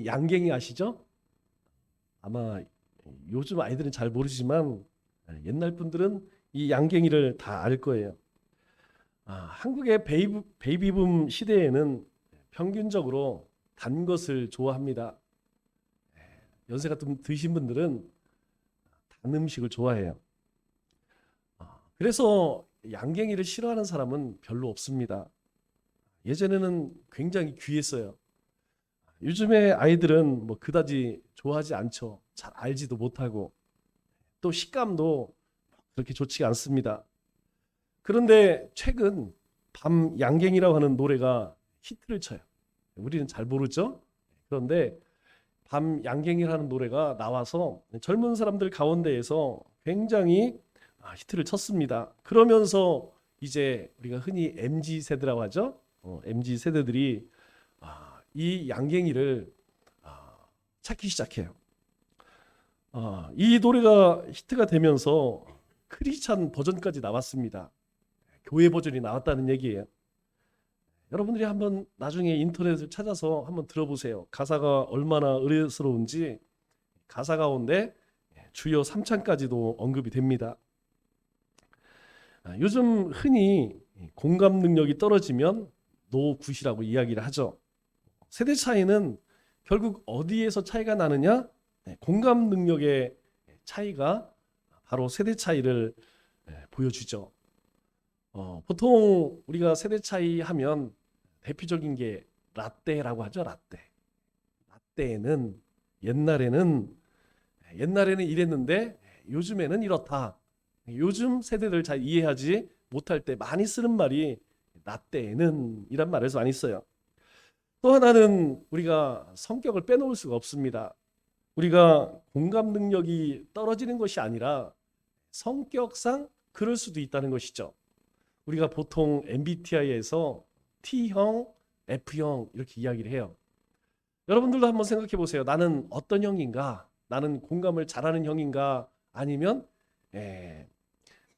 여러분 양갱이 아시죠? 아마 요즘 아이들은 잘 모르지만 옛날 분들은 이 양갱이를 다 알 거예요. 한국의 베이비붐 시대에는 평균적으로 단 것을 좋아합니다. 연세가 좀 드신 분들은 단 음식을 좋아해요. 그래서 양갱이를 싫어하는 사람은 별로 없습니다. 예전에는 굉장히 귀했어요. 요즘에 아이들은 뭐 그다지 좋아하지 않죠. 잘 알지도 못하고 또 식감도 그렇게 좋지 않습니다. 그런데 최근 밤 양갱이라고 하는 노래가 히트를 쳐요. 우리는 잘 모르죠. 그런데 밤 양갱이라는 노래가 나와서 젊은 사람들 가운데에서 굉장히 히트를 쳤습니다. 그러면서 이제 우리가 흔히 MZ 세대라고 하죠. MZ 세대들이 이 양갱이를 찾기 시작해요. 이 노래가 히트가 되면서 크리스찬 버전까지 나왔습니다. 교회 버전이 나왔다는 얘기예요. 여러분들이 한번 나중에 인터넷을 찾아서 한번 들어보세요. 가사가 얼마나 의뢰스러운지. 가사 가운데 주여 3찬까지도 언급이 됩니다. 요즘 흔히 공감 능력이 떨어지면 노굿이라고 이야기를 하죠. 세대 차이는 결국 어디에서 차이가 나느냐? 공감 능력의 차이가 바로 세대 차이를 보여주죠. 보통 우리가 세대 차이 하면 대표적인 게 라떼라고 하죠. 라떼는 옛날에는 이랬는데 요즘에는 이렇다. 요즘 세대들 잘 이해하지 못할 때 많이 쓰는 말이 라떼는 이란 말에서 많이 써요. 또 하나는 우리가 성격을 빼놓을 수가 없습니다. 우리가 공감 능력이 떨어지는 것이 아니라 성격상 그럴 수도 있다는 것이죠. 우리가 보통 MBTI에서 T형, F형 이렇게 이야기를 해요. 여러분들도 한번 생각해 보세요. 나는 어떤 형인가? 나는 공감을 잘하는 형인가? 아니면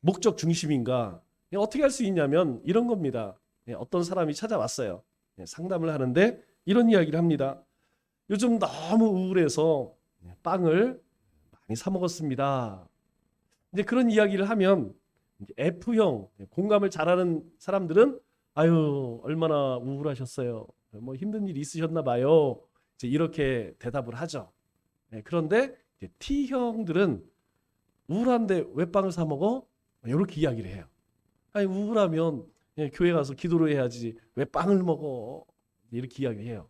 목적 중심인가? 어떻게 할 수 있냐면 이런 겁니다. 어떤 사람이 찾아왔어요. 상담을 하는데 이런 이야기를 합니다. 요즘 너무 우울해서 빵을 많이 사 먹었습니다. 이제 그런 이야기를 하면 F형 공감을 잘하는 사람들은 아유 얼마나 우울하셨어요. 뭐 힘든 일이 있으셨나 봐요. 이제 이렇게 대답을 하죠. 그런데 이제 T형들은 우울한데 왜 빵을 사 먹어? 이렇게 이야기를 해요. 아니 우울하면 교회 가서 기도를 해야지 왜 빵을 먹어? 이렇게 이야기해요.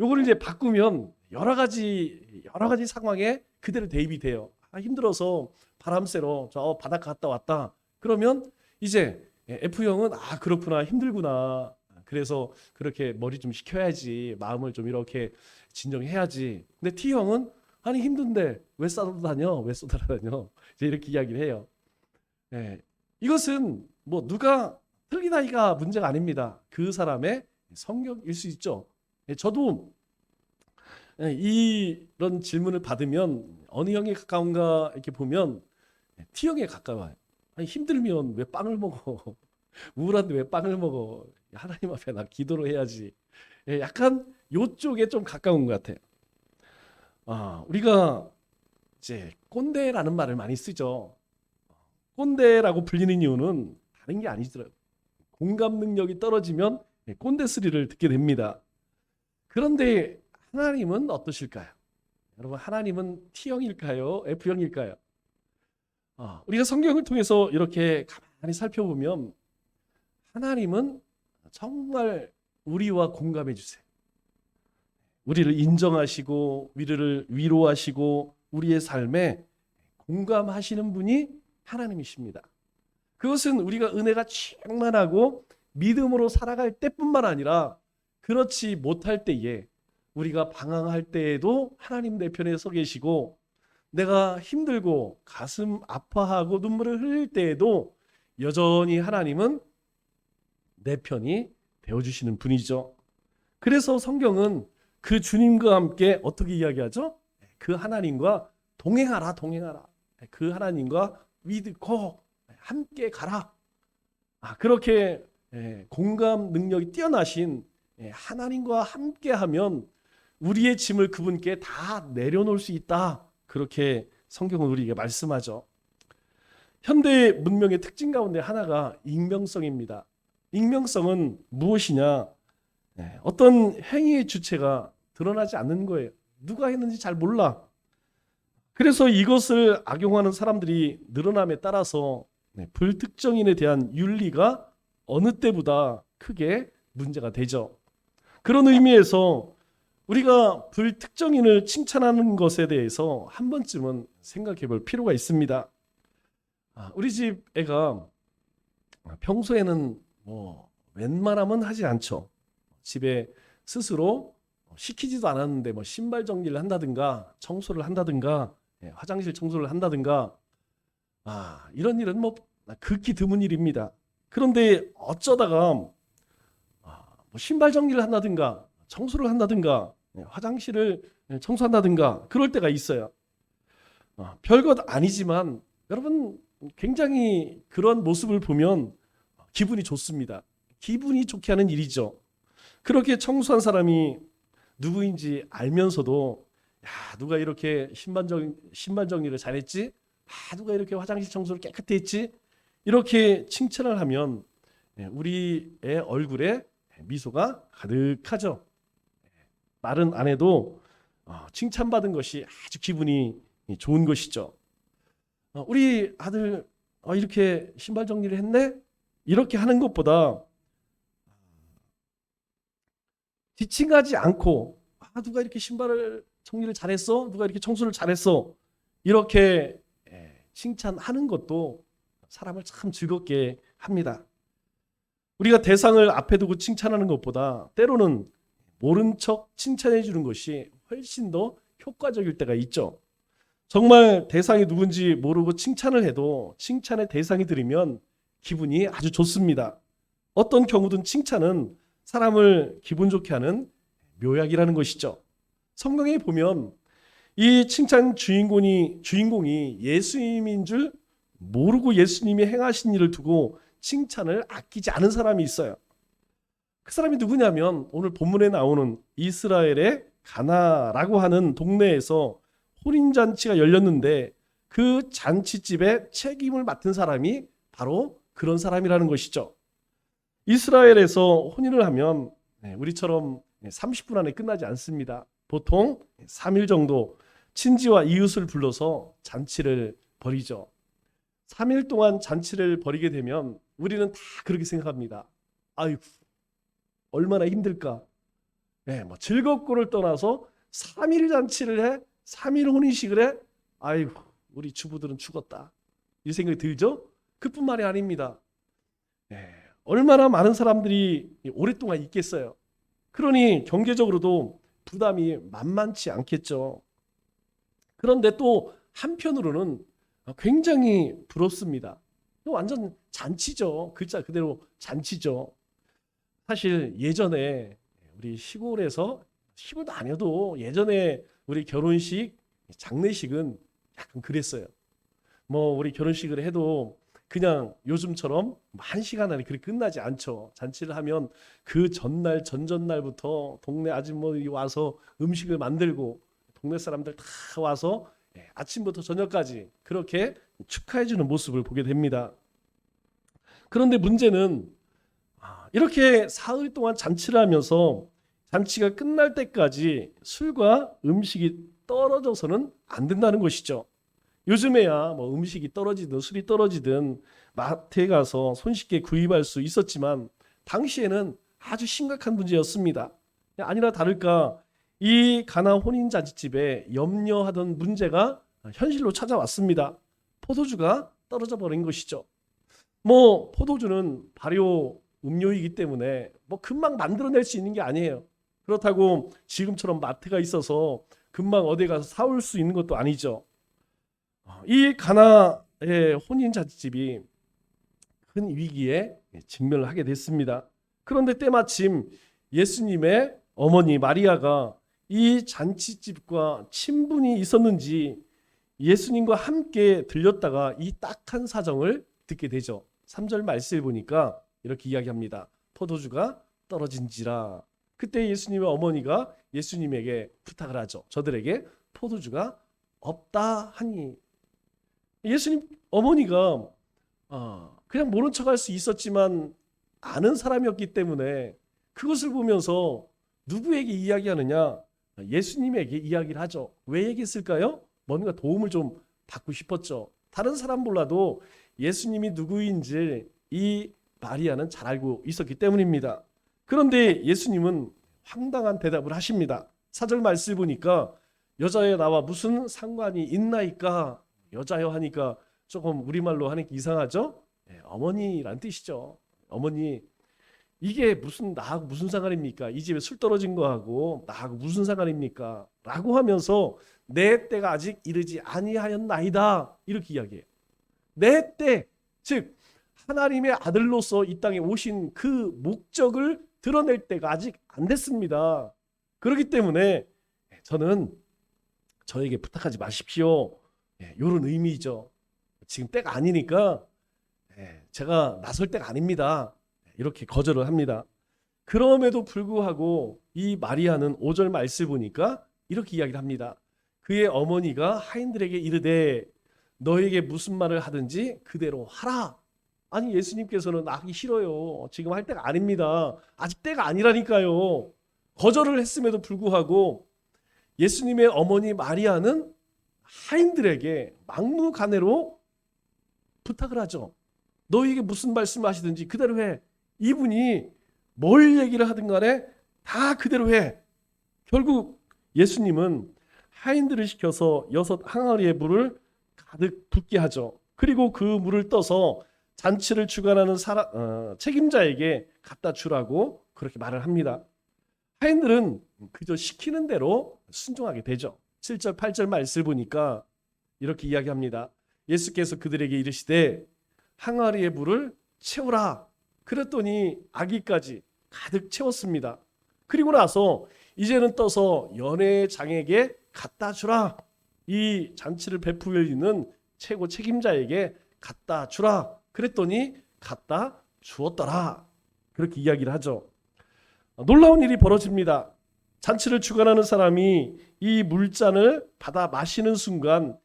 요거를 이제 바꾸면 여러 가지 상황에 그대로 대입이 돼요. 힘들어서 바람 쐬러 저 바닷가 갔다 왔다. 그러면 이제 F형은 그렇구나 힘들구나. 그래서 그렇게 머리 좀 식혀야지 마음을 좀 이렇게 진정해야지. 근데 T형은 아니 힘든데 왜 쏘다다녀? 왜 쏘다다녀? 이제 이렇게 이야기를 해요. 예, 이것은 뭐 누가 틀리다이가 문제가 아닙니다. 그 사람의 성격일 수 있죠. 저도 이런 질문을 받으면 어느 형에 가까운가 이렇게 보면 T형에 가까워요. 아니, 힘들면 왜 빵을 먹어? 우울한데 왜 빵을 먹어? 하나님 앞에 나 기도를 해야지. 약간 요쪽에 좀 가까운 것 같아요. 우리가 이제 꼰대라는 말을 많이 쓰죠. 꼰대라고 불리는 이유는 다른 게 아니더라고요. 공감 능력이 떨어지면 꼰대 소리를 듣게 됩니다. 그런데 하나님은 어떠실까요? 여러분 하나님은 T형일까요? F형일까요? 우리가 성경을 통해서 이렇게 가만히 살펴보면 하나님은 정말 우리와 공감해 주세요. 우리를 인정하시고 우리를 위로하시고 우리의 삶에 공감하시는 분이 하나님이십니다. 그것은 우리가 은혜가 충만하고 믿음으로 살아갈 때뿐만 아니라 그렇지 못할 때에 우리가 방황할 때에도 하나님 내 편에 서 계시고 내가 힘들고 가슴 아파하고 눈물을 흘릴 때에도 여전히 하나님은 내 편이 되어주시는 분이죠. 그래서 성경은 그 주님과 함께 어떻게 이야기하죠? 그 하나님과 동행하라, 동행하라. 그 하나님과 믿고 함께 가라. 그렇게 공감 능력이 뛰어나신 하나님과 함께하면 우리의 짐을 그분께 다 내려놓을 수 있다. 그렇게 성경은 우리에게 말씀하죠. 현대 문명의 특징 가운데 하나가 익명성입니다. 익명성은 무엇이냐? 어떤 행위의 주체가 드러나지 않는 거예요. 누가 했는지 잘 몰라. 그래서 이것을 악용하는 사람들이 늘어남에 따라서 불특정인에 대한 윤리가 어느 때보다 크게 문제가 되죠. 그런 의미에서 우리가 불특정인을 칭찬하는 것에 대해서 한 번쯤은 생각해 볼 필요가 있습니다. 우리 집 애가 평소에는 웬만하면 하지 않죠. 집에 스스로 시키지도 않았는데 신발 정리를 한다든가 청소를 한다든가 화장실 청소를 한다든가 이런 일은 극히 드문 일입니다. 그런데 어쩌다가 신발 정리를 한다든가 청소를 한다든가 화장실을 청소한다든가 그럴 때가 있어요. 별것 아니지만 여러분 굉장히 그런 모습을 보면 기분이 좋습니다. 기분이 좋게 하는 일이죠. 그렇게 청소한 사람이 누구인지 알면서도 누가 이렇게 신발 정리를 잘했지? 누가 이렇게 화장실 청소를 깨끗이 했지? 이렇게 칭찬을 하면 우리의 얼굴에 미소가 가득하죠. 말은 안 해도 칭찬받은 것이 아주 기분이 좋은 것이죠. 우리 아들 이렇게 신발 정리를 했네? 이렇게 하는 것보다 지칭하지 않고 누가 이렇게 신발을 정리를 잘했어? 누가 이렇게 청소를 잘했어? 이렇게 칭찬하는 것도 사람을 참 즐겁게 합니다. 우리가 대상을 앞에 두고 칭찬하는 것보다 때로는 모른 척 칭찬해 주는 것이 훨씬 더 효과적일 때가 있죠. 정말 대상이 누군지 모르고 칭찬을 해도 칭찬의 대상이 들으면 기분이 아주 좋습니다. 어떤 경우든 칭찬은 사람을 기분 좋게 하는 묘약이라는 것이죠. 성경에 보면 이 칭찬 주인공이 예수님인 줄 모르고 예수님이 행하신 일을 두고 칭찬을 아끼지 않은 사람이 있어요. 그 사람이 누구냐면 오늘 본문에 나오는 이스라엘의 가나라고 하는 동네에서 혼인잔치가 열렸는데 그 잔치집의 책임을 맡은 사람이 바로 그런 사람이라는 것이죠. 이스라엘에서 혼인을 하면 우리처럼 30분 안에 끝나지 않습니다. 보통 3일 정도 친지와 이웃을 불러서 잔치를 벌이죠. 3일 동안 잔치를 벌이게 되면 우리는 다 그렇게 생각합니다. 아이고 얼마나 힘들까. 즐겁고를 떠나서 3일 잔치를 해? 3일 혼인식을 해? 아이고 우리 주부들은 죽었다. 이 생각이 들죠? 그뿐만이 아닙니다. 얼마나 많은 사람들이 오랫동안 있겠어요. 그러니 경제적으로도 부담이 만만치 않겠죠. 그런데 또 한편으로는 굉장히 부럽습니다. 완전 잔치죠. 글자 그대로 잔치죠. 사실 예전에 우리 시골도 아니어도 예전에 우리 결혼식, 장례식은 약간 그랬어요. 우리 결혼식을 해도 그냥 요즘처럼 1시간 안에 그렇게 끝나지 않죠. 잔치를 하면 그 전날, 전전날부터 동네 아줌마들이 와서 음식을 만들고 동네 사람들 다 와서 아침부터 저녁까지 그렇게 축하해주는 모습을 보게 됩니다. 그런데 문제는 이렇게 사흘 동안 잔치를 하면서 잔치가 끝날 때까지 술과 음식이 떨어져서는 안 된다는 것이죠. 요즘에야 음식이 떨어지든 술이 떨어지든 마트에 가서 손쉽게 구입할 수 있었지만 당시에는 아주 심각한 문제였습니다. 아니나 다를까 이 가나 혼인잔치집에 염려하던 문제가 현실로 찾아왔습니다. 포도주가 떨어져 버린 것이죠. 포도주는 발효 음료이기 때문에 금방 만들어낼 수 있는 게 아니에요. 그렇다고 지금처럼 마트가 있어서 금방 어디 가서 사올 수 있는 것도 아니죠. 이 가나의 혼인잔치집이 큰 위기에 직면을 하게 됐습니다. 그런데 때마침 예수님의 어머니 마리아가 이 잔치집과 친분이 있었는지 예수님과 함께 들렸다가 이 딱한 사정을 듣게 되죠. 3절 말씀을 보니까 이렇게 이야기합니다. 포도주가 떨어진지라. 그때 예수님의 어머니가 예수님에게 부탁을 하죠. 저들에게 포도주가 없다 하니. 예수님 어머니가 그냥 모른 척할 수 있었지만 아는 사람이었기 때문에 그것을 보면서 누구에게 이야기하느냐? 예수님에게 이야기를 하죠. 왜 얘기했을까요? 뭔가 도움을 좀 받고 싶었죠. 다른 사람 몰라도 예수님이 누구인지 이 마리아는 잘 알고 있었기 때문입니다. 그런데 예수님은 황당한 대답을 하십니다. 4절 말씀을 보니까 여자여 나와 무슨 상관이 있나이까? 여자여 하니까 조금 우리말로 하니까 이상하죠? 어머니란 뜻이죠. 어머니, 이게 나하고 무슨 상관입니까? 이 집에 술 떨어진 거하고 나하고 무슨 상관입니까? 라고 하면서 내 때가 아직 이르지 아니하였나이다. 이렇게 이야기해요. 내 때, 즉 하나님의 아들로서 이 땅에 오신 그 목적을 드러낼 때가 아직 안 됐습니다. 그렇기 때문에 저는 저에게 부탁하지 마십시오. 이런 의미죠. 지금 때가 아니니까 제가 나설 때가 아닙니다. 이렇게 거절을 합니다. 그럼에도 불구하고 이 마리아는 5절 말씀 보니까 이렇게 이야기를 합니다. 그의 어머니가 하인들에게 이르되 너에게 무슨 말을 하든지 그대로 하라. 아니 예수님께서는 하기 싫어요. 지금 할 때가 아닙니다. 아직 때가 아니라니까요. 거절을 했음에도 불구하고 예수님의 어머니 마리아는 하인들에게 막무가내로 부탁을 하죠. 너에게 무슨 말씀을 하시든지 그대로 해. 이분이 뭘 얘기를 하든 간에 다 그대로 해. 결국 예수님은 하인들을 시켜서 6 항아리의 물을 가득 붓게 하죠. 그리고 그 물을 떠서 잔치를 주관하는 책임자에게 갖다 주라고 그렇게 말을 합니다. 하인들은 그저 시키는 대로 순종하게 되죠. 7절 8절 말씀을 보니까 이렇게 이야기합니다. 예수께서 그들에게 이르시되 항아리의 물을 채우라. 그랬더니 아기까지 가득 채웠습니다. 그리고 나서 이제는 떠서 연회장에게 갖다 주라. 이 잔치를 베풀리는 최고 책임자에게 갖다 주라. 그랬더니 갖다 주었더라. 그렇게 이야기를 하죠. 놀라운 일이 벌어집니다. 잔치를 주관하는 사람이 이 물잔을 받아 마시는 순간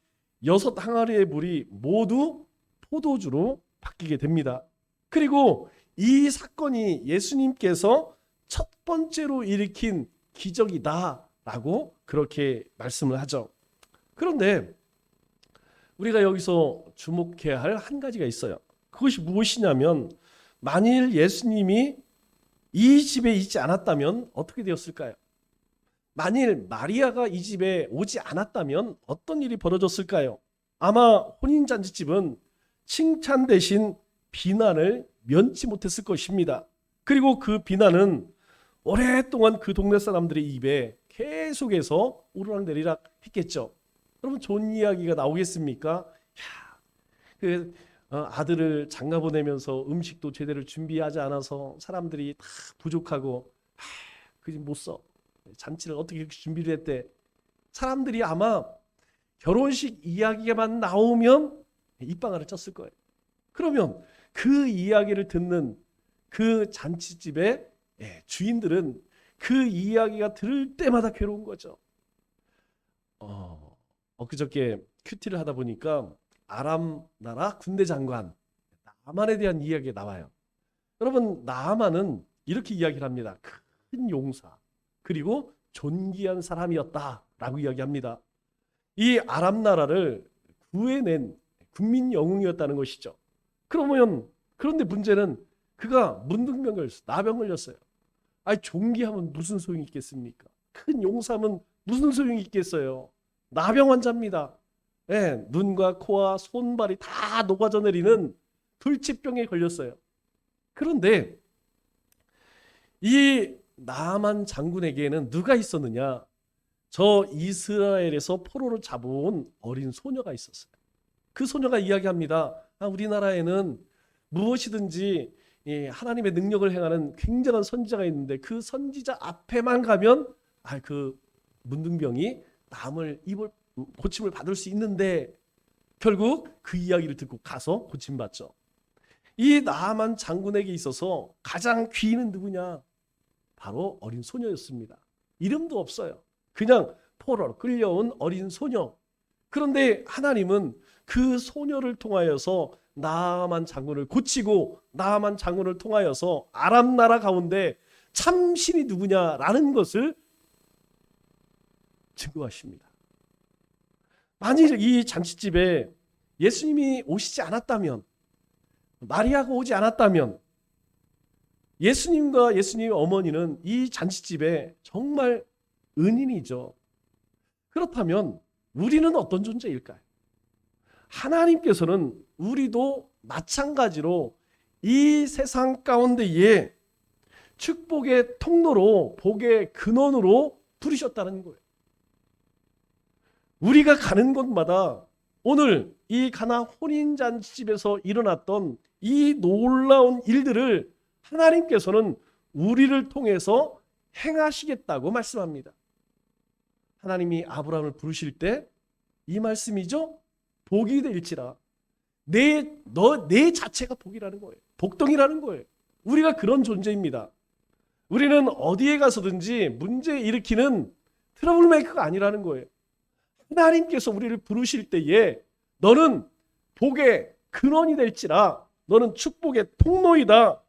6 항아리의 물이 모두 포도주로 바뀌게 됩니다. 그리고 이 사건이 예수님께서 첫 번째로 일으킨 기적이다라고 그렇게 말씀을 하죠. 그런데 우리가 여기서 주목해야 할 한 가지가 있어요. 그것이 무엇이냐면 만일 예수님이 이 집에 있지 않았다면 어떻게 되었을까요? 만일 마리아가 이 집에 오지 않았다면 어떤 일이 벌어졌을까요? 아마 혼인잔치집은 칭찬 대신 비난을 면치 못했을 것입니다. 그리고 그 비난은 오랫동안 그 동네 사람들의 입에 계속해서 오르락내리락 했겠죠. 여러분 좋은 이야기가 나오겠습니까? 아들을 장가 보내면서 음식도 제대로 준비하지 않아서 사람들이 다 부족하고 그 집 못 써. 잔치를 어떻게 이렇게 준비를 했대. 사람들이 아마 결혼식 이야기만 나오면 입방아를 쳤을 거예요. 그러면 그 이야기를 듣는 그 잔치집의 주인들은 그 이야기가 들을 때마다 괴로운 거죠. 엊그저께 큐티를 하다 보니까 아람 나라 군대 장관 나아만에 대한 이야기가 나와요. 여러분 나아만은 이렇게 이야기를 합니다. 큰 용사 그리고 존귀한 사람이었다라고 이야기합니다. 이 아람 나라를 구해낸 국민 영웅이었다는 것이죠. 그런데 문제는 그가 문둥병 걸렸어요. 나병 걸렸어요. 아니 존귀하면 무슨 소용이 있겠습니까? 큰 용사면 무슨 소용이 있겠어요? 나병 환자입니다. 눈과 코와 손발이 다 녹아져 내리는 불치병에 걸렸어요. 그런데 이 나아만 장군에게는 누가 있었느냐? 저 이스라엘에서 포로를 잡아온 어린 소녀가 있었어요. 그 소녀가 이야기합니다. 우리나라에는 무엇이든지 하나님의 능력을 행하는 굉장한 선지자가 있는데 그 선지자 앞에만 가면 그 문둥병이 남을 입을 고침을 받을 수 있는데 결국 그 이야기를 듣고 가서 고침받죠. 이 나아만 장군에게 있어서 가장 귀인은 누구냐? 바로 어린 소녀였습니다. 이름도 없어요. 그냥 포로로 끌려온 어린 소녀. 그런데 하나님은 그 소녀를 통하여서 나아만 장군을 고치고 나아만 장군을 통하여서 아람 나라 가운데 참신이 누구냐라는 것을 증거하십니다. 만일 이 잔치집에 예수님이 오시지 않았다면, 마리아가 오지 않았다면 예수님과 예수님의 어머니는 이 잔치집에 정말 은인이죠. 그렇다면 우리는 어떤 존재일까요? 하나님께서는 우리도 마찬가지로 이 세상 가운데에 축복의 통로로, 복의 근원으로 부르셨다는 거예요. 우리가 가는 곳마다 오늘 이 가나 혼인잔치집에서 일어났던 이 놀라운 일들을 하나님께서는 우리를 통해서 행하시겠다고 말씀합니다. 하나님이 아브라함을 부르실 때 이 말씀이죠. 복이 될지라. 내 자체가 복이라는 거예요. 복덩이라는 거예요. 우리가 그런 존재입니다. 우리는 어디에 가서든지 문제 일으키는 트러블 메이커가 아니라는 거예요. 하나님께서 우리를 부르실 때에 너는 복의 근원이 될지라, 너는 축복의 통로이다,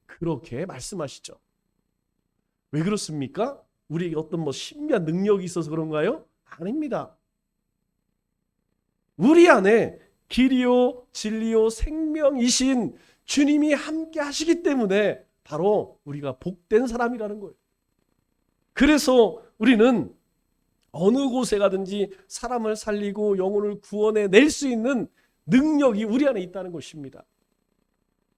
그렇게 말씀하시죠. 왜 그렇습니까? 우리에게 어떤 신비한 능력이 있어서 그런가요? 아닙니다. 우리 안에 길이요 진리요 생명이신 주님이 함께 하시기 때문에 바로 우리가 복된 사람이라는 거예요. 그래서 우리는 어느 곳에 가든지 사람을 살리고 영혼을 구원해 낼 수 있는 능력이 우리 안에 있다는 것입니다.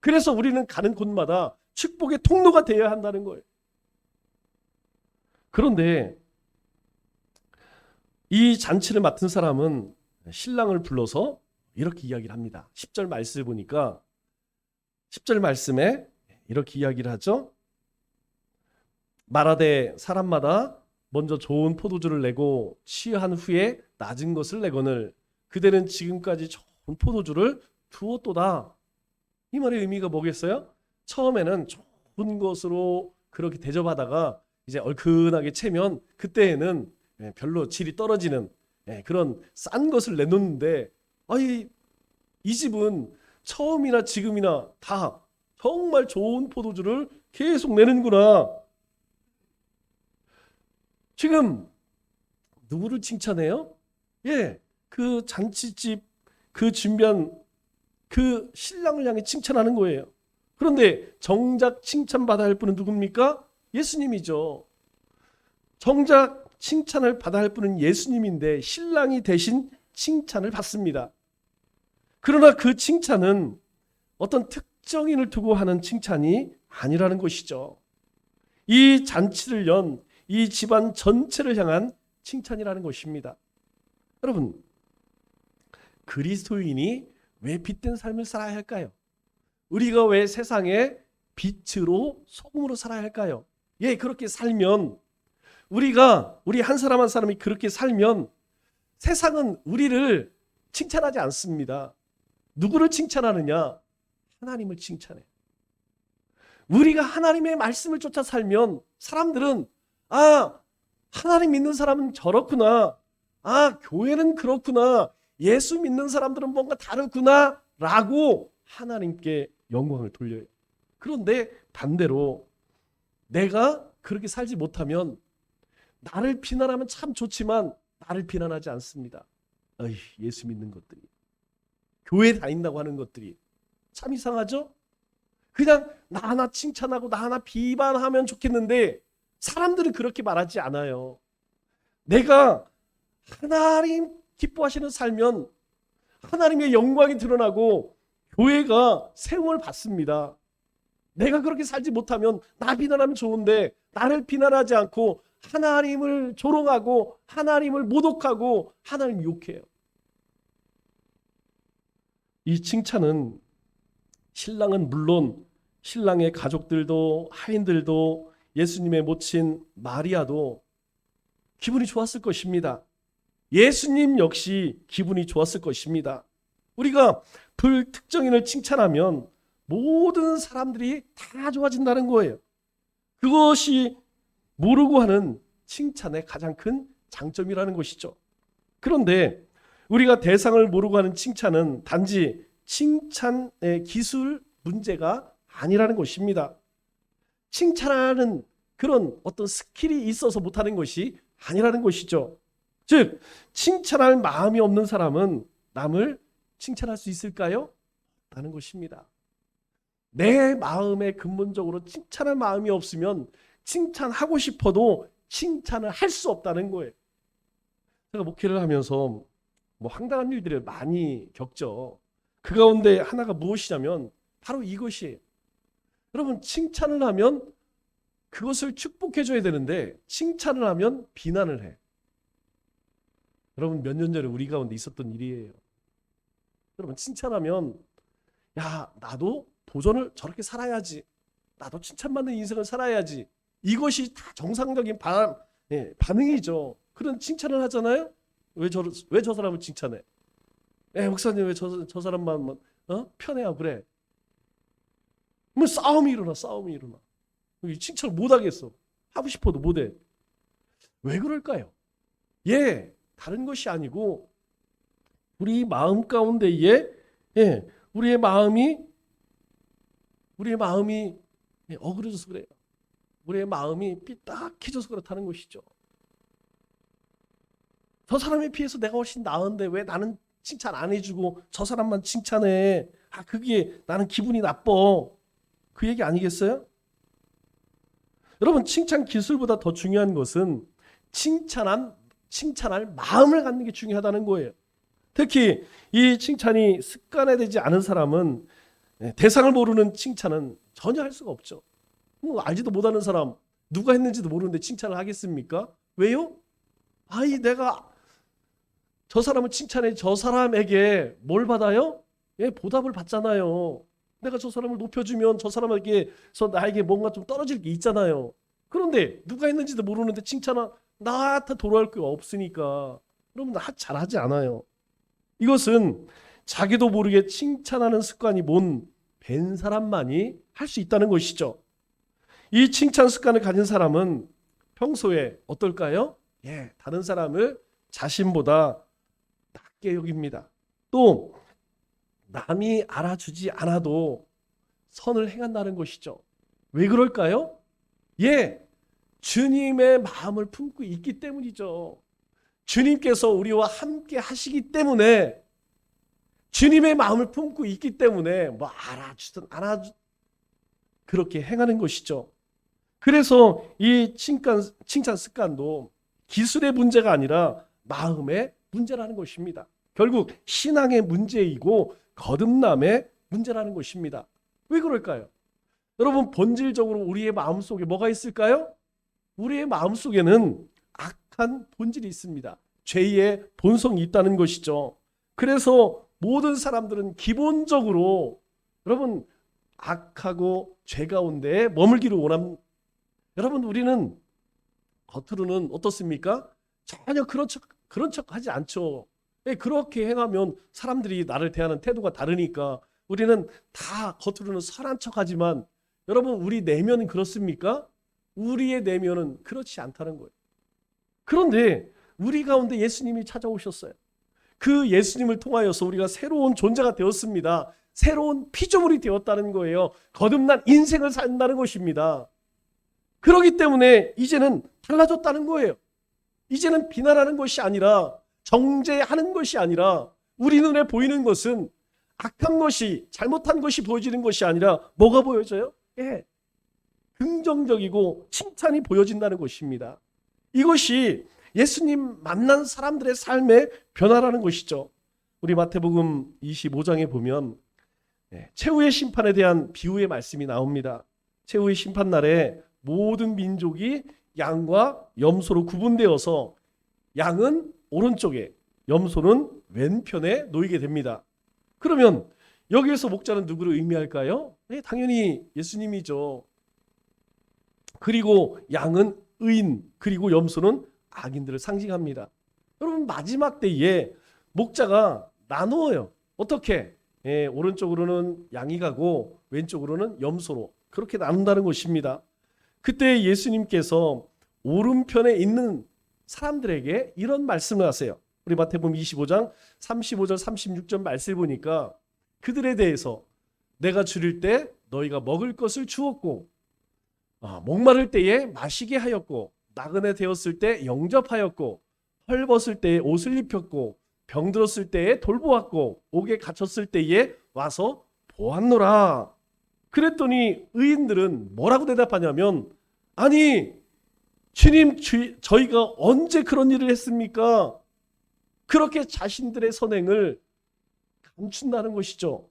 그래서 우리는 가는 곳마다 축복의 통로가 되어야 한다는 거예요. 그런데 이 잔치를 맡은 사람은 신랑을 불러서 이렇게 이야기를 합니다. 10절 말씀을 보니까 10절 말씀에 이렇게 이야기를 하죠. 말하되 사람마다 먼저 좋은 포도주를 내고 취한 후에 낮은 것을 내거늘 그대는 지금까지 좋은 포도주를 두었도다. 이 말의 의미가 뭐겠어요? 처음에는 좋은 것으로 그렇게 대접하다가 이제 얼큰하게 채면 그때에는 별로 질이 떨어지는 그런 싼 것을 내놓는데, 이 집은 처음이나 지금이나 다 정말 좋은 포도주를 계속 내는구나. 지금 누구를 칭찬해요? 그 잔치집 그 준비한 그 신랑을 향해 칭찬하는 거예요. 그런데 정작 칭찬받아야 할 분은 누굽니까? 예수님이죠. 정작 칭찬을 받아야 할 분은 예수님인데 신랑이 대신 칭찬을 받습니다. 그러나 그 칭찬은 어떤 특정인을 두고 하는 칭찬이 아니라는 것이죠. 이 잔치를 연 이 집안 전체를 향한 칭찬이라는 것입니다. 여러분, 그리스도인이 왜 빛된 삶을 살아야 할까요? 우리가 왜 세상에 빛으로 소금으로 살아야 할까요? 그렇게 살면 우리 한 사람 한 사람이 그렇게 살면 세상은 우리를 칭찬하지 않습니다. 누구를 칭찬하느냐? 하나님을 칭찬해. 우리가 하나님의 말씀을 쫓아 살면 사람들은 하나님 믿는 사람은 저렇구나. 교회는 그렇구나. 예수 믿는 사람들은 뭔가 다르구나 라고 하나님께 영광을 돌려요. 그런데 반대로 내가 그렇게 살지 못하면 나를 비난하면 참 좋지만 나를 비난하지 않습니다. 예수 믿는 것들이, 교회 다닌다고 하는 것들이 참 이상하죠? 그냥 나 하나 칭찬하고 나 하나 비판하면 좋겠는데 사람들은 그렇게 말하지 않아요. 내가 하나님 기뻐하시는 살면 하나님의 영광이 드러나고 교회가 세움을 받습니다. 내가 그렇게 살지 못하면 나 비난하면 좋은데 나를 비난하지 않고 하나님을 조롱하고 하나님을 모독하고 하나님 욕해요. 이 칭찬은 신랑은 물론 신랑의 가족들도 하인들도 예수님의 모친 마리아도 기분이 좋았을 것입니다. 예수님 역시 기분이 좋았을 것입니다. 우리가 불특정인을 칭찬하면 모든 사람들이 다 좋아진다는 거예요. 그것이 모르고 하는 칭찬의 가장 큰 장점이라는 것이죠. 그런데 우리가 대상을 모르고 하는 칭찬은 단지 칭찬의 기술 문제가 아니라는 것입니다. 칭찬하는 그런 어떤 스킬이 있어서 못하는 것이 아니라는 것이죠. 즉, 칭찬할 마음이 없는 사람은 남을 칭찬할 수 있을까요? 라는 것입니다. 내 마음에 근본적으로 칭찬할 마음이 없으면 칭찬하고 싶어도 칭찬을 할 수 없다는 거예요. 제가 목회를 하면서 황당한 일들을 많이 겪죠. 그 가운데 하나가 무엇이냐면 바로 이것이에요. 여러분, 칭찬을 하면 그것을 축복해줘야 되는데 칭찬을 하면 비난을 해. 여러분, 몇 년 전에 우리 가운데 있었던 일이에요. 여러분, 칭찬하면 야, 나도 도전을 저렇게 살아야지. 나도 칭찬받는 인생을 살아야지. 이것이 다 정상적인 반응이죠. 그런 칭찬을 하잖아요. 왜 저 사람을 칭찬해? 목사님 왜 저 사람만 편해요 그래? 뭐 싸움이 일어나. 칭찬을 못 하겠어. 하고 싶어도 못 해. 왜 그럴까요? 다른 것이 아니고 우리 마음 가운데에 우리의 마음이 어그러져서 그래요. 우리의 마음이 삐딱해져서 그렇다는 것이죠. 저 사람에 비해서 내가 훨씬 나은데 왜 나는 칭찬 안 해주고 저 사람만 칭찬해? 그게 나는 기분이 나빠. 그 얘기 아니겠어요? 여러분, 칭찬 기술보다 더 중요한 것은 칭찬할 마음을 갖는 게 중요하다는 거예요. 특히 이 칭찬이 습관화되지 않은 사람은 대상을 모르는 칭찬은 전혀 할 수가 없죠. 알지도 못하는 사람, 누가 했는지도 모르는데 칭찬을 하겠습니까? 왜요? 내가 저 사람을 칭찬해 저 사람에게 뭘 받아요? 보답을 받잖아요. 내가 저 사람을 높여주면 저 사람에게서 나에게 뭔가 좀 떨어질 게 있잖아요. 그런데 누가 했는지도 모르는데 칭찬은 나한테 돌아올 게 없으니까 여러분 잘하지 않아요. 이것은 자기도 모르게 칭찬하는 습관이 뵌 사람만이 할 수 있다는 것이죠. 이 칭찬 습관을 가진 사람은 평소에 어떨까요? 다른 사람을 자신보다 낮게 여깁니다. 또 남이 알아주지 않아도 선을 행한다는 것이죠. 왜 그럴까요? 주님의 마음을 품고 있기 때문이죠. 주님께서 우리와 함께 하시기 때문에, 주님의 마음을 품고 있기 때문에 알아주든 안 알아주든 그렇게 행하는 것이죠. 그래서 이 칭찬 습관도 기술의 문제가 아니라 마음의 문제라는 것입니다. 결국 신앙의 문제이고 거듭남의 문제라는 것입니다. 왜 그럴까요? 여러분, 본질적으로 우리의 마음속에 뭐가 있을까요? 우리의 마음속에는 악한 본질이 있습니다. 죄의 본성이 있다는 것이죠. 그래서 모든 사람들은 기본적으로 여러분 악하고 죄 가운데 머물기를 원합니다. 여러분, 우리는 겉으로는 어떻습니까? 전혀 그런 척 하지 않죠. 그렇게 행하면 사람들이 나를 대하는 태도가 다르니까 우리는 다 겉으로는 선한 척하지만 여러분, 우리 내면은 그렇습니까? 우리의 내면은 그렇지 않다는 거예요. 그런데 우리 가운데 예수님이 찾아오셨어요. 그 예수님을 통하여서 우리가 새로운 존재가 되었습니다. 새로운 피조물이 되었다는 거예요. 거듭난 인생을 산다는 것입니다. 그렇기 때문에 이제는 달라졌다는 거예요. 이제는 비난하는 것이 아니라, 정죄하는 것이 아니라, 우리 눈에 보이는 것은 악한 것이, 잘못한 것이 보여지는 것이 아니라 뭐가 보여져요? 긍정적이고 칭찬이 보여진다는 것입니다. 이것이 예수님 만난 사람들의 삶의 변화라는 것이죠. 우리 마태복음 25장에 보면 최후의 심판에 대한 비유의 말씀이 나옵니다. 최후의 심판날에 모든 민족이 양과 염소로 구분되어서 양은 오른쪽에, 염소는 왼편에 놓이게 됩니다. 그러면 여기에서 목자는 누구를 의미할까요? 당연히 예수님이죠. 그리고 양은 의인, 그리고 염소는 악인들을 상징합니다. 여러분, 마지막 때에 목자가 나누어요. 어떻게? 오른쪽으로는 양이 가고 왼쪽으로는 염소로, 그렇게 나눈다는 것입니다. 그때 예수님께서 오른편에 있는 사람들에게 이런 말씀을 하세요. 우리 마태복음 25장 35절 36절 말씀을 보니까 그들에 대해서 내가 줄일 때 너희가 먹을 것을 주었고 목마를 때에 마시게 하였고 나그네 되었을 때 영접하였고 헐벗을 때에 옷을 입혔고 병들었을 때에 돌보았고 옥에 갇혔을 때에 와서 보았노라. 그랬더니 의인들은 뭐라고 대답하냐면 아니 주님 저희가 언제 그런 일을 했습니까? 그렇게 자신들의 선행을 감춘다는 것이죠.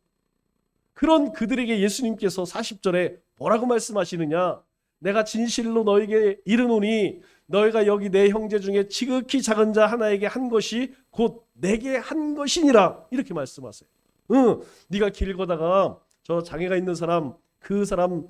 그런 그들에게 예수님께서 40절에 뭐라고 말씀하시느냐? 내가 진실로 너에게 이르노니 너희가 여기 내 형제 중에 지극히 작은 자 하나에게 한 것이 곧 내게 한 것이니라. 이렇게 말씀하세요. 네가 길 가다가 저 장애가 있는 사람, 그 사람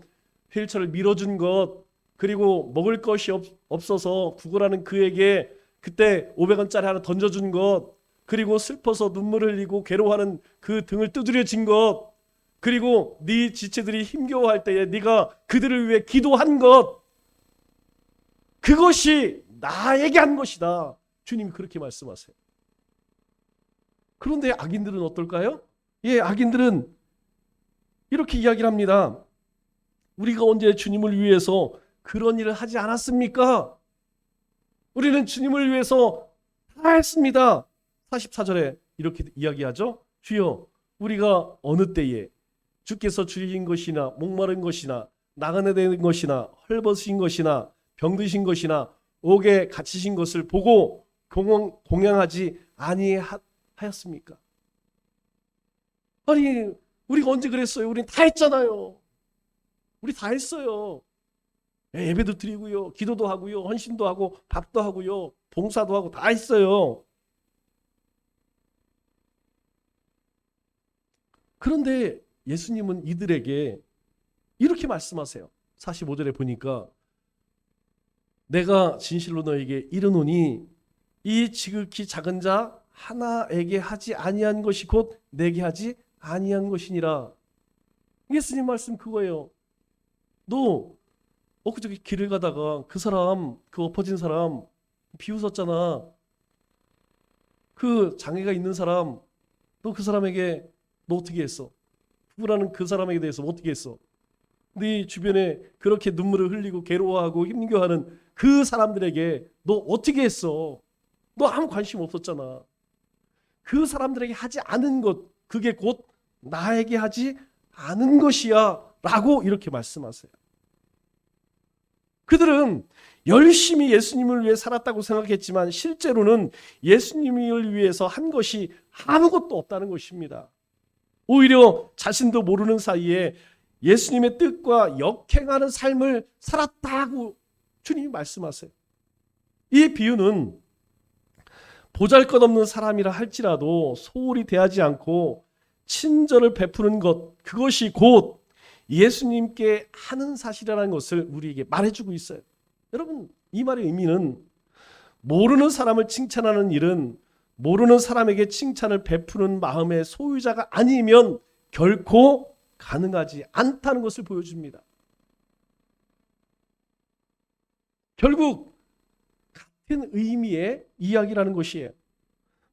휠체어를 밀어준 것, 그리고 먹을 것이 없어서 구걸하는 그에게 그때 500원짜리 하나 던져준 것, 그리고 슬퍼서 눈물을 흘리고 괴로워하는 그 등을 두드려진 것, 그리고 네 지체들이 힘겨워할 때에 네가 그들을 위해 기도한 것, 그것이 나에게 한 것이다. 주님이 그렇게 말씀하세요. 그런데 악인들은 어떨까요? 악인들은 이렇게 이야기를 합니다. 우리가 언제 주님을 위해서 그런 일을 하지 않았습니까? 우리는 주님을 위해서 다 했습니다. 44절에 이렇게 이야기하죠. 주여 우리가 어느 때에 주께서 줄이신 것이나 목마른 것이나 나그네 된 것이나 헐벗으신 것이나 병드신 것이나 옥에 갇히신 것을 보고 공양하지 아니하였습니까? 아니 우리가 언제 그랬어요? 우린 다 했잖아요. 우리 다 했어요. 예배도 드리고요, 기도도 하고요, 헌신도 하고 밥도 하고요, 봉사도 하고 다 했어요. 그런데 예수님은 이들에게 이렇게 말씀하세요. 45절에 보니까 내가 진실로 너에게 이르노니 이 지극히 작은 자 하나에게 하지 아니한 것이 곧 내게 하지 아니한 것이니라. 예수님 말씀 그거예요. 너 엊그저께 길을 가다가 그 사람, 그 엎어진 사람 비웃었잖아. 그 장애가 있는 사람, 너 그 사람에게 너 어떻게 했어? 구라는 그 사람에게 대해서 어떻게 했어? 네 주변에 그렇게 눈물을 흘리고 괴로워하고 힘겨워하는 그 사람들에게 너 어떻게 했어? 너 아무 관심 없었잖아. 그 사람들에게 하지 않은 것, 그게 곧 나에게 하지 않은 것이야 라고 이렇게 말씀하세요. 그들은 열심히 예수님을 위해 살았다고 생각했지만 실제로는 예수님을 위해서 한 것이 아무것도 없다는 것입니다. 오히려 자신도 모르는 사이에 예수님의 뜻과 역행하는 삶을 살았다고 주님이 말씀하세요. 이 비유는 보잘것없는 사람이라 할지라도 소홀히 대하지 않고 친절을 베푸는 것, 그것이 곧 예수님께 하는 사실이라는 것을 우리에게 말해주고 있어요. 여러분, 이 말의 의미는 모르는 사람을 칭찬하는 일은 모르는 사람에게 칭찬을 베푸는 마음의 소유자가 아니면 결코 가능하지 않다는 것을 보여줍니다. 결국 같은 의미의 이야기라는 것이에요.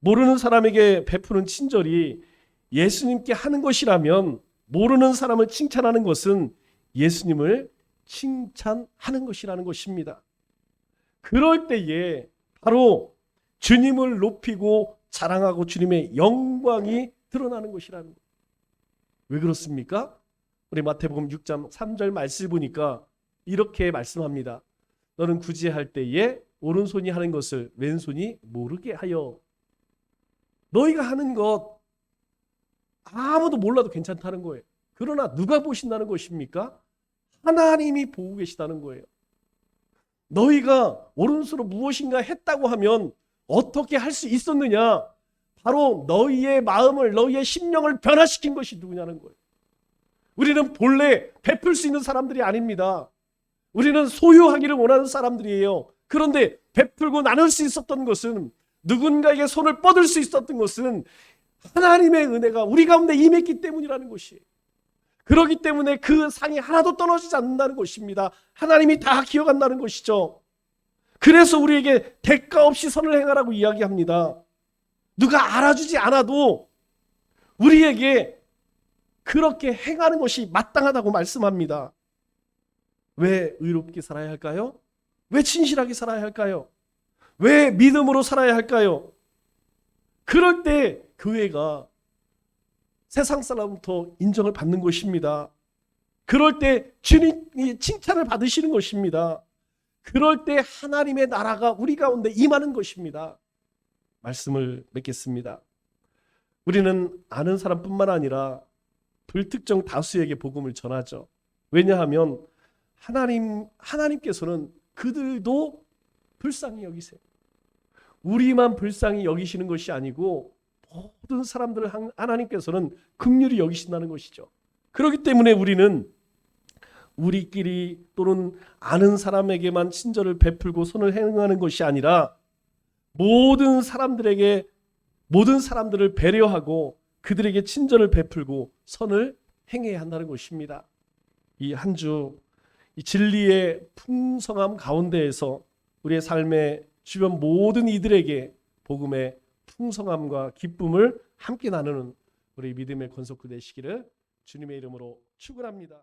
모르는 사람에게 베푸는 친절이 예수님께 하는 것이라면 모르는 사람을 칭찬하는 것은 예수님을 칭찬하는 것이라는 것입니다. 그럴 때에 바로 주님을 높이고 자랑하고 주님의 영광이 드러나는 것이라는 거예요. 왜 그렇습니까? 우리 마태복음 6장 3절 말씀을 보니까 이렇게 말씀합니다. 너는 구제할 때에 오른손이 하는 것을 왼손이 모르게 하여. 너희가 하는 것 아무도 몰라도 괜찮다는 거예요. 그러나 누가 보신다는 것입니까? 하나님이 보고 계시다는 거예요. 너희가 오른손으로 무엇인가 했다고 하면 어떻게 할 수 있었느냐? 바로 너희의 마음을, 너희의 심령을 변화시킨 것이 누구냐는 거예요. 우리는 본래 베풀 수 있는 사람들이 아닙니다. 우리는 소유하기를 원하는 사람들이에요. 그런데 베풀고 나눌 수 있었던 것은, 누군가에게 손을 뻗을 수 있었던 것은 하나님의 은혜가 우리 가운데 임했기 때문이라는 것이에요. 그렇기 때문에 그 상이 하나도 떨어지지 않는다는 것입니다. 하나님이 다 기억한다는 것이죠. 그래서 우리에게 대가 없이 선을 행하라고 이야기합니다. 누가 알아주지 않아도 우리에게 그렇게 행하는 것이 마땅하다고 말씀합니다. 왜 의롭게 살아야 할까요? 왜 진실하게 살아야 할까요? 왜 믿음으로 살아야 할까요? 그럴 때 교회가 세상 사람부터 인정을 받는 것입니다. 그럴 때 주님이 칭찬을 받으시는 것입니다. 그럴 때 하나님의 나라가 우리 가운데 임하는 것입니다. 말씀을 맺겠습니다. 우리는 아는 사람뿐만 아니라 불특정 다수에게 복음을 전하죠. 왜냐하면 하나님께서는 그들도 불쌍히 여기세요. 우리만 불쌍히 여기시는 것이 아니고 모든 사람들을 하나님께서는 긍휼히 여기신다는 것이죠. 그렇기 때문에 우리는 우리끼리 또는 아는 사람에게만 친절을 베풀고 선을 행하는 것이 아니라 모든 사람들을 배려하고 그들에게 친절을 베풀고 선을 행해야 한다는 것입니다. 이 한 주 이 진리의 풍성함 가운데에서 우리의 삶의 주변 모든 이들에게 복음의 풍성함과 기쁨을 함께 나누는 우리 믿음의 권속구 되시기를 주님의 이름으로 축원합니다.